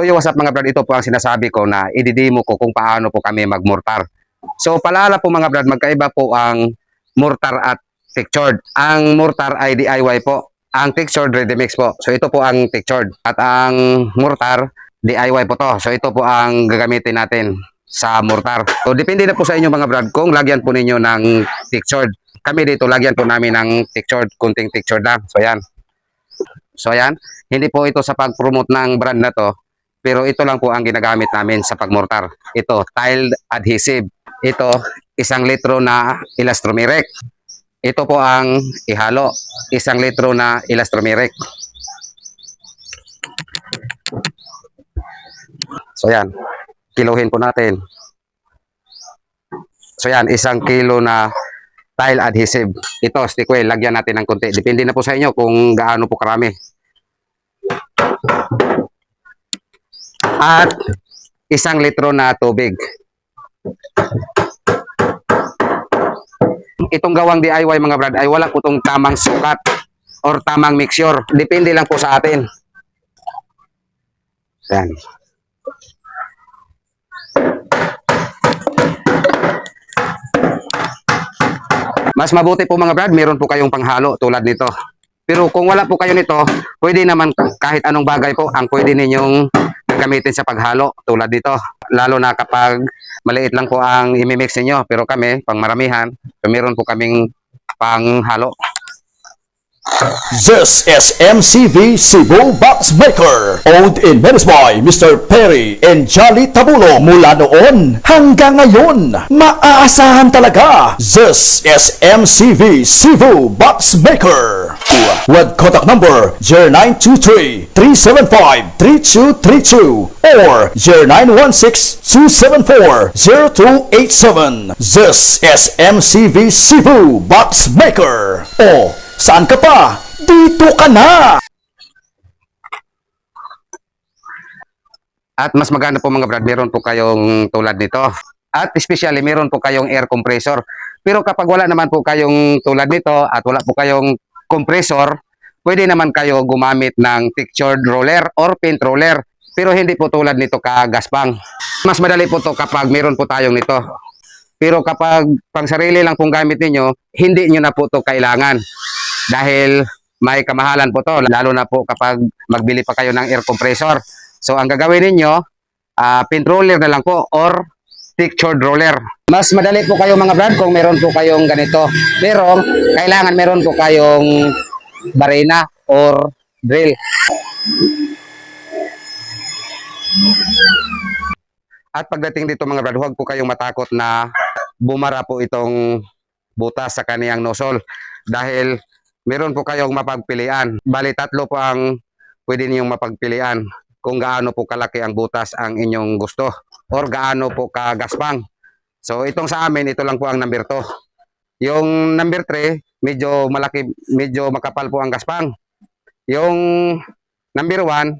So yung what's up mga brad, ito po ang sinasabi ko na ididemo ko kung paano po kami magmortar. So palala po mga brad, magkaiba po ang mortar at textured. Ang mortar ay DIY po. Ang textured ready mix po. So ito po ang textured. At ang mortar, DIY po to. So ito po ang gagamitin natin sa mortar. So depende na po sa inyo mga brad kung lagyan po ninyo ng textured. Kami dito lagyan po namin ng textured, kunting textured lang. So yan. So yan. Hindi po ito sa pag-promote ng brand na to. Pero ito lang po ang ginagamit namin sa pagmortar. Ito, tiled adhesive. Ito, 1 litro na elastomeric. Ito po ang ihalo. 1 litro na elastomeric. So yan, kiluhin po natin. So yan, 1 kilo na tile adhesive. Ito, stickwell, lagyan natin ng konti. Depende na po sa inyo kung gaano po karami. At 1 litro na tubig. Itong gawang DIY mga brad ay wala po itong tamang sukat or tamang mixture. Depende lang po sa atin. Yan. Mas mabuti po mga brad, meron po kayong panghalo tulad nito. Pero kung wala po kayo nito, pwede naman kahit anong bagay po ang pwede ninyong gamitin sa paghalo tulad dito. Lalo na kapag maliit lang po ang imimix niyo, pero kami pang maramihan, so meron po kaming panghalo. This is MCV Cebu Box Maker, owned and managed by Mr. Perry and Jolly Tabulo. Mula noon hanggang ngayon, maaasahan talaga. This is MCV Cebu Box Maker. With contact number 0923-375-3232 or 0916-274-0287. This is MCV Cebu Box Maker. O, saan ka pa? Dito ka na! At mas maganda po mga brad, meron po kayong tulad nito. At especially meron po kayong air compressor. Pero kapag wala naman po kayong tulad nito at wala po kayong compressor, pwede naman kayo gumamit ng textured roller or paint roller. Pero hindi po tulad nito ka-gaspang. Mas madali po to kapag meron po tayong nito. Pero kapag pang sarili lang pong gamit niyo, hindi niyo na po to kailangan. Dahil may kamahalan po to, lalo na po kapag magbili pa kayo ng air compressor. So ang gagawin ninyo, paint roller na lang po or textured roller. Mas madali po kayo mga brad kung meron po kayong ganito. Pero kailangan meron po kayong barena or drill. At pagdating dito mga brad, huwag po kayong matakot na bumara po itong butas sa kaniyang nozzle. Dahil meron po kayong mapagpilian. Bali 3 po ang pwede niyong mapagpilian kung gaano po kalaki ang butas ang inyong gusto or gaano po kagaspang. So itong sa amin, ito lang po ang number 2. Yung number 3, medyo malaki, medyo makapal po ang gaspang. Yung number 1,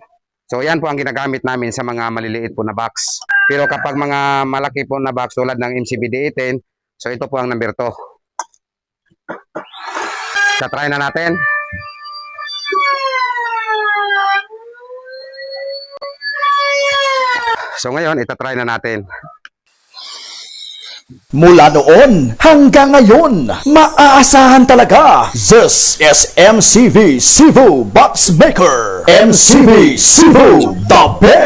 so yan po ang ginagamit namin sa mga maliliit po na box. Pero kapag mga malaki po na box tulad ng MCBD18, so ito po ang number 2. Try na natin. So ngayon, itatry na natin. Mula noon hanggang ngayon, maaasahan talaga. This is MCV Cebu Box Maker. MCV Cebu, the best.